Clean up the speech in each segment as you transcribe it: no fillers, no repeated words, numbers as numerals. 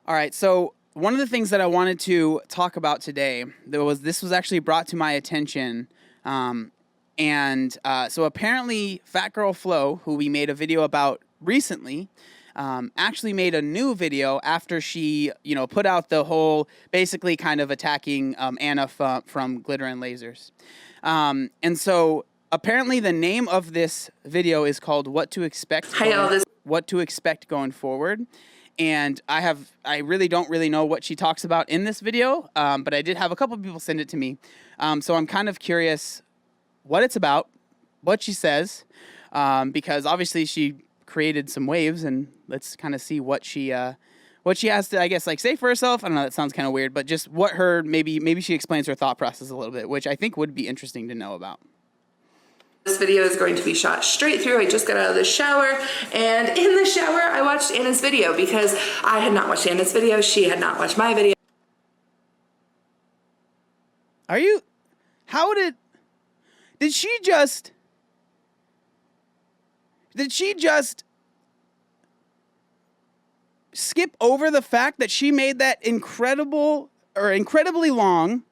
All right, so one of the things that I wanted to talk about today, this was actually brought to my attention, so apparently Fat Girl Flo, who we made a video about recently, actually made a new video after she, put out the whole, basically kind of attacking Anna from Glitter and Lasers. And so apparently the name of this video is called What to Expect Going Forward. And I really don't know what she talks about in this video, but I did have a couple people send it to me. So I'm kind of curious what it's about, what she says, because obviously she created some waves, and let's kind of see what she has to, I guess, like, say for herself. I don't know, that sounds kind of weird, but just what maybe she explains her thought process a little bit, which I think would be interesting to know about. This video is going to be shot straight through. I just got out of the shower, and in the shower I watched Anna's video because I had not watched Anna's video. She had not watched my video. Did she just skip over the fact that she made that incredibly long,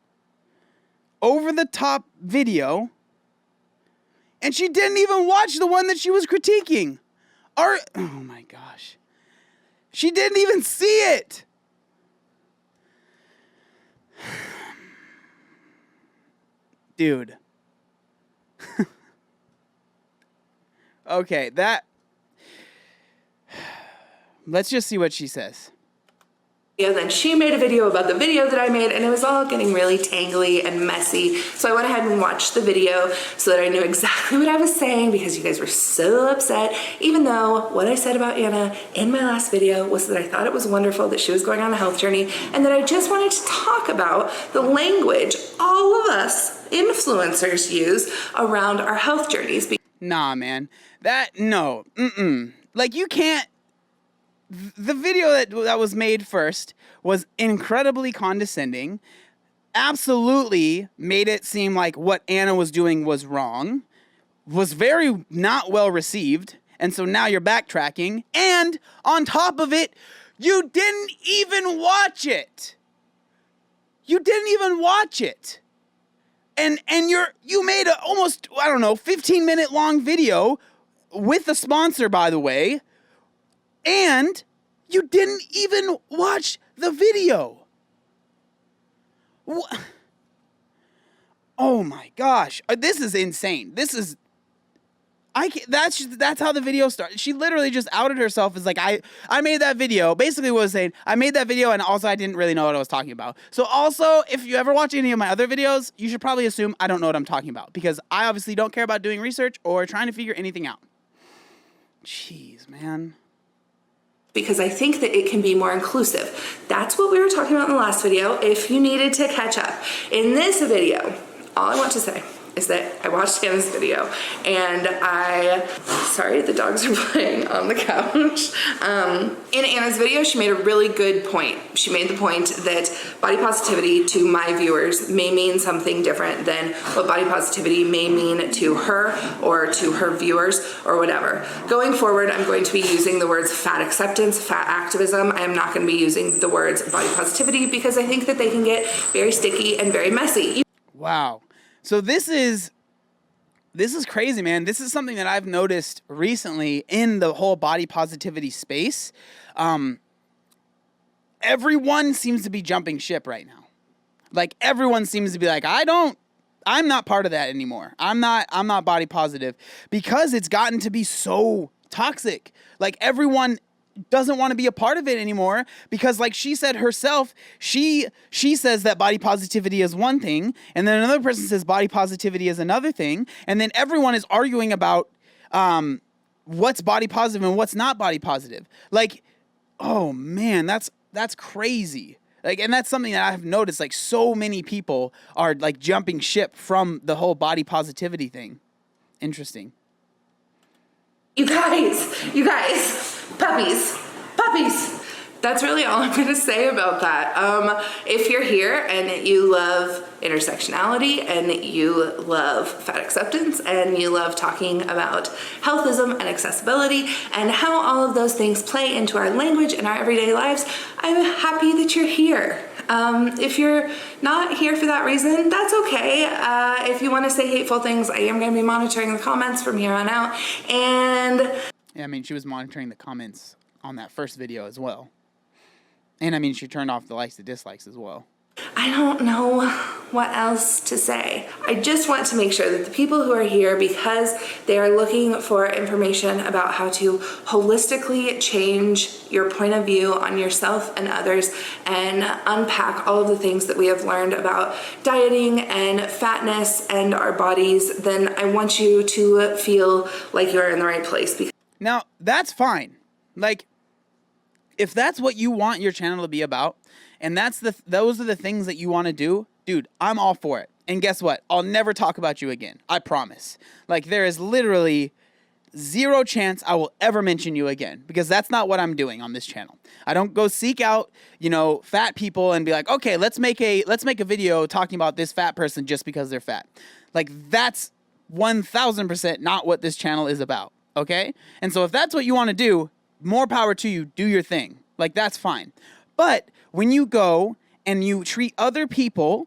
over the top video, and she didn't even watch the one that she was critiquing? Oh my gosh. She didn't even see it. Dude. Okay, let's just see what she says. And then she made a video about the video that I made, and it was all getting really tangly and messy. So I went ahead and watched the video so that I knew exactly what I was saying, because you guys were so upset, even though what I said about Anna in my last video was that I thought it was wonderful that she was going on a health journey, and that I just wanted to talk about the language all of us influencers use around our health journeys. Nah, man. No. Like, you can't. The video that was made first was incredibly condescending, absolutely made it seem like what Anna was doing was wrong, was very not well received, and so now you're backtracking, and on top of it, you didn't even watch it. You didn't even watch it. And you made a almost, 15-minute long video with a sponsor, by the way, and you didn't even watch the video. Oh my gosh. This is insane. That's how the video started. She literally just outed herself as like, I made that video. Basically what I was saying, I made that video, and also I didn't really know what I was talking about. So also, if you ever watch any of my other videos, you should probably assume I don't know what I'm talking about, because I obviously don't care about doing research or trying to figure anything out. Jeez, man. Because I think that it can be more inclusive. That's what we were talking about in the last video, if you needed to catch up. In this video, all I want to say is that I watched Anna's video, and sorry, the dogs are playing on the couch. In Anna's video, she made a really good point. She made the point that body positivity to my viewers may mean something different than what body positivity may mean to her or to her viewers or whatever. Going forward, I'm going to be using the words fat acceptance, fat activism. I am not going to be using the words body positivity, because I think that they can get very sticky and very messy. Wow. So this is crazy, man. This is something that I've noticed recently in the whole body positivity space. Everyone seems to be jumping ship right now. Like, everyone seems to be like, I'm not part of that anymore. I'm not body positive, because it's gotten to be so toxic. Like, everyone doesn't want to be a part of it anymore, because, like she said herself, she says that body positivity is one thing, and then another person says body positivity is another thing, and then everyone is arguing about what's body positive and what's not body positive. Like, oh man, that's crazy. Like, and that's something that I've noticed, like, so many people are like jumping ship from the whole body positivity thing. Interesting. You guys, puppies, That's really all I'm going to say about that. If you're here and you love intersectionality and you love fat acceptance and you love talking about healthism and accessibility and how all of those things play into our language and our everyday lives, I'm happy that you're here. If you're not here for that reason, that's okay. If you want to say hateful things, I am going to be monitoring the comments from here on out. And yeah, I mean, she was monitoring the comments on that first video as well. And I mean, she turned off the likes and dislikes as well. I don't know what else to say. I just want to make sure that the people who are here, because they are looking for information about how to holistically change your point of view on yourself and others and unpack all of the things that we have learned about dieting and fatness and our bodies, then I want you to feel like you're in the right place. Now, that's fine. Like, if that's what you want your channel to be about, and those are the things that you want to do, dude, I'm all for it. And guess what? I'll never talk about you again. I promise. Like, there is literally zero chance I will ever mention you again, because that's not what I'm doing on this channel. I don't go seek out, fat people and be like, okay, let's make a video talking about this fat person just because they're fat. Like, that's 1000% not what this channel is about. Okay? And so if that's what you want to do, more power to you. Do your thing. Like, that's fine. But when you go and you treat other people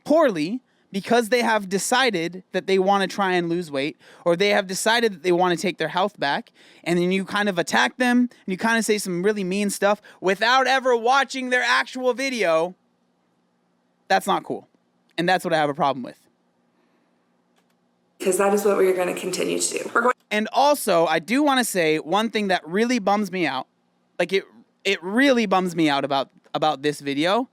poorly because they have decided that they want to try and lose weight, or they have decided that they want to take their health back, and then you kind of attack them and you kind of say some really mean stuff without ever watching their actual video, that's not cool. And that's what I have a problem with. Because that is what we're going to continue to do. And also, I do want to say one thing that really bums me out. Like, it really bums me out about this video.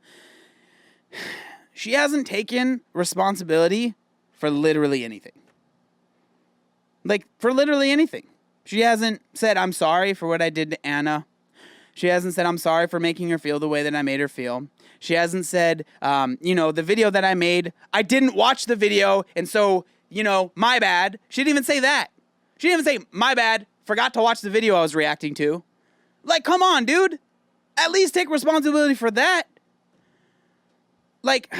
She hasn't taken responsibility for literally anything. Like, for literally anything. She hasn't said, I'm sorry for what I did to Anna. She hasn't said, I'm sorry for making her feel the way that I made her feel. She hasn't said, the video that I made, I didn't watch the video, and so, my bad. She didn't even say that. She didn't even say, my bad, forgot to watch the video I was reacting to. Like, come on, dude. At least take responsibility for that. Like,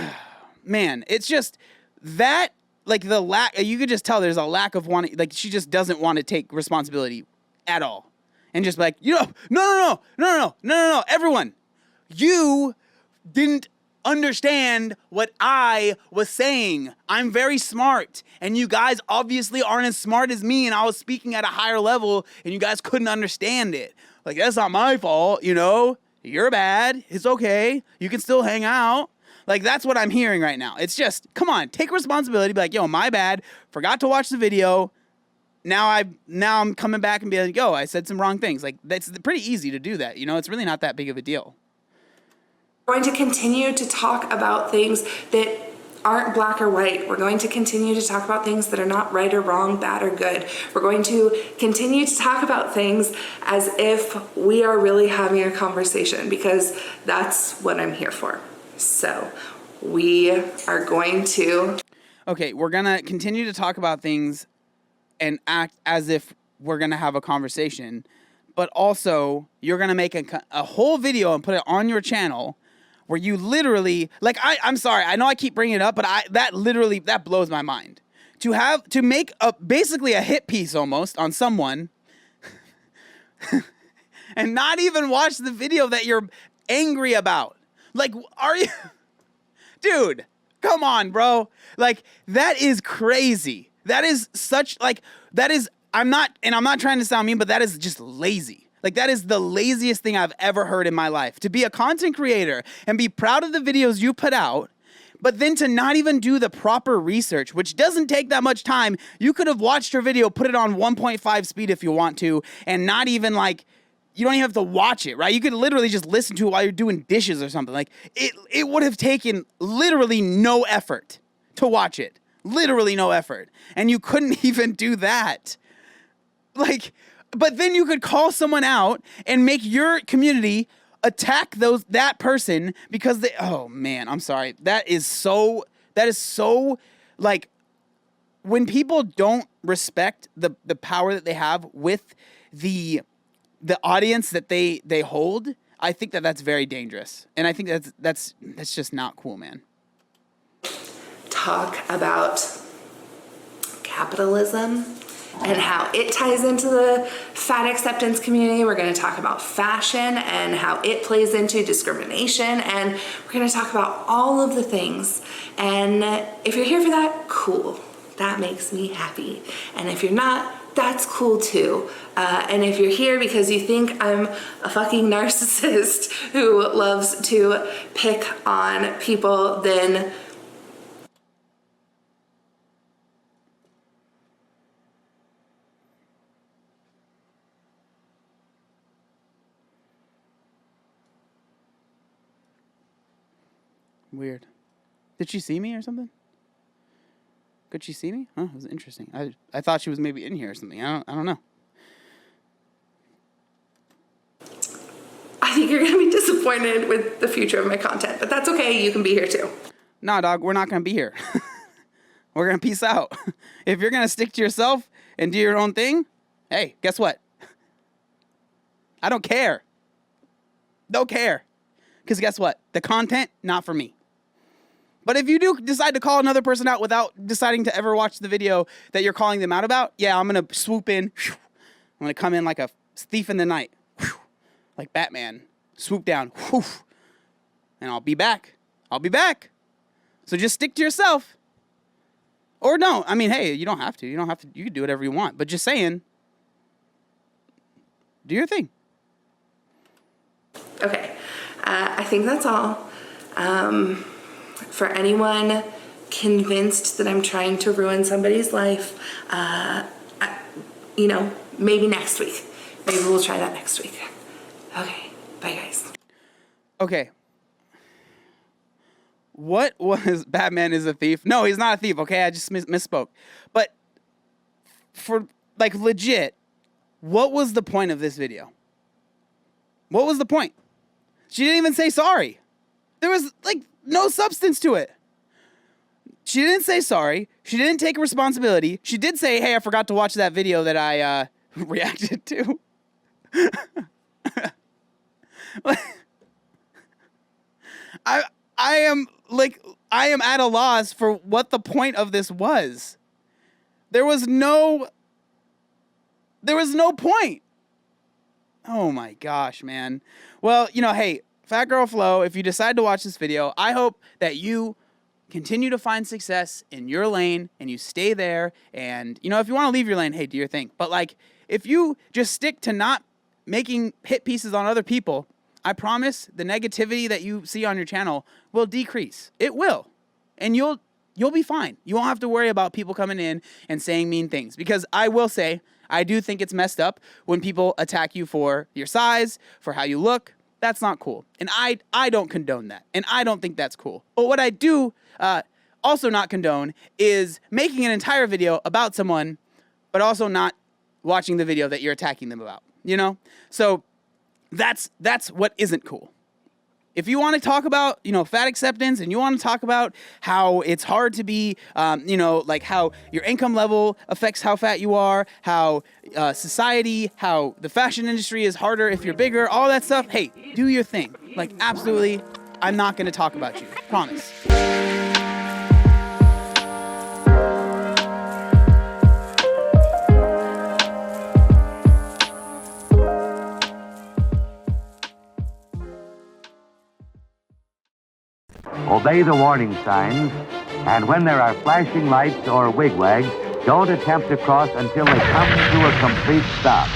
man, it's just that, like, the lack, you could just tell there's a lack of wanting, like, she just doesn't want to take responsibility at all. And just like, no, everyone, you didn't understand what I was saying. I'm very smart, and you guys obviously aren't as smart as me, and I was speaking at a higher level, and you guys couldn't understand it. Like, that's not my fault, You're bad. It's okay. You can still hang out. Like, that's what I'm hearing right now. It's just, come on, take responsibility. Be like, yo, my bad. Forgot to watch the video. Now I'm coming back and be like, yo, I said some wrong things. Like, that's pretty easy to do that. It's really not that big of a deal. We're going to continue to talk about things that aren't black or white. We're going to continue to talk about things that are not right or wrong, bad or good. We're going to continue to talk about things as if we are really having a conversation, because that's what I'm here for. So we are going to... Okay, we're going to continue to talk about things and act as if we're going to have a conversation, but also you're going to make a whole video and put it on your channel where you literally, like, I'm sorry, I know I keep bringing it up, but that blows my mind. To make basically a hit piece almost on someone and not even watch the video that you're angry about. Like, are you, dude, come on, bro. Like, that is crazy. That is such, like, that is, I'm not trying to sound mean, but that is just lazy. Like, that is the laziest thing I've ever heard in my life. To be a content creator and be proud of the videos you put out, but then to not even do the proper research, which doesn't take that much time. You could have watched her video, put it on 1.5 speed if you want to, and not even, like, you don't even have to watch it, right? You could literally just listen to it while you're doing dishes or something. Like, it would have taken literally no effort to watch it. Literally no effort. And you couldn't even do that. Like, but then you could call someone out and make your community attack that person because oh man, I'm sorry. That is so, like, when people don't respect the power that they have with the audience that they hold, I think that that's very dangerous. And I think that's just not cool, man. Talk about capitalism and how it ties into the fat acceptance community. We're going to talk about fashion and how it plays into discrimination, and we're going to talk about all of the things. And if you're here for that, cool. That makes me happy. And if you're not, that's cool too. And if you're here because you think I'm a fucking narcissist who loves to pick on people, then Weird. Did she see me or something? Could she see me? Huh, it was interesting. I thought she was maybe in here or something. I don't know. I think you're gonna be disappointed with the future of my content, but that's okay. You can be here too. Nah, dog, we're not gonna be here. We're gonna peace out. If you're gonna stick to yourself and do your own thing, hey, guess what? I don't care. Don't care. Because guess what? The content, not for me. But if you do decide to call another person out without deciding to ever watch the video that you're calling them out about, yeah, I'm going to swoop in. I'm going to come in like a thief in the night. Like Batman. Swoop down. And I'll be back. I'll be back. So just stick to yourself. Or don't. I mean, hey, you don't have to. You don't have to. You can do whatever you want. But just saying, do your thing. Okay. I think that's all. For anyone convinced that I'm trying to ruin somebody's life, maybe next week. Maybe we'll try that next week. Okay. Bye, guys. Okay. What was Batman is a thief? No, he's not a thief, okay? I just misspoke. But for, like, legit, what was the point of this video? What was the point? She didn't even say sorry. There was, like, no substance to it. She didn't say sorry. She didn't take responsibility. She did say, hey, I forgot to watch that video that I reacted to. I am at a loss for what the point of this was. There was no point. Oh my gosh, man. Well, hey, Fat Girl Flow, if you decide to watch this video, I hope that you continue to find success in your lane and you stay there. And, if you want to leave your lane, hey, do your thing. But, like, if you just stick to not making hit pieces on other people, I promise the negativity that you see on your channel will decrease. It will. And you'll be fine. You won't have to worry about people coming in and saying mean things. Because I will say, I do think it's messed up when people attack you for your size, for how you look. That's not cool. And I don't condone that. And I don't think that's cool. But what I do also not condone is making an entire video about someone, but also not watching the video that you're attacking them about. So that's what isn't cool. If you want to talk about, fat acceptance, and you want to talk about how it's hard to be, like how your income level affects how fat you are, how society, how the fashion industry is harder if you're bigger, all that stuff, hey, do your thing. Like, absolutely, I'm not going to talk about you. Promise. Obey the warning signs, and when there are flashing lights or wigwags, don't attempt to cross until they come to a complete stop.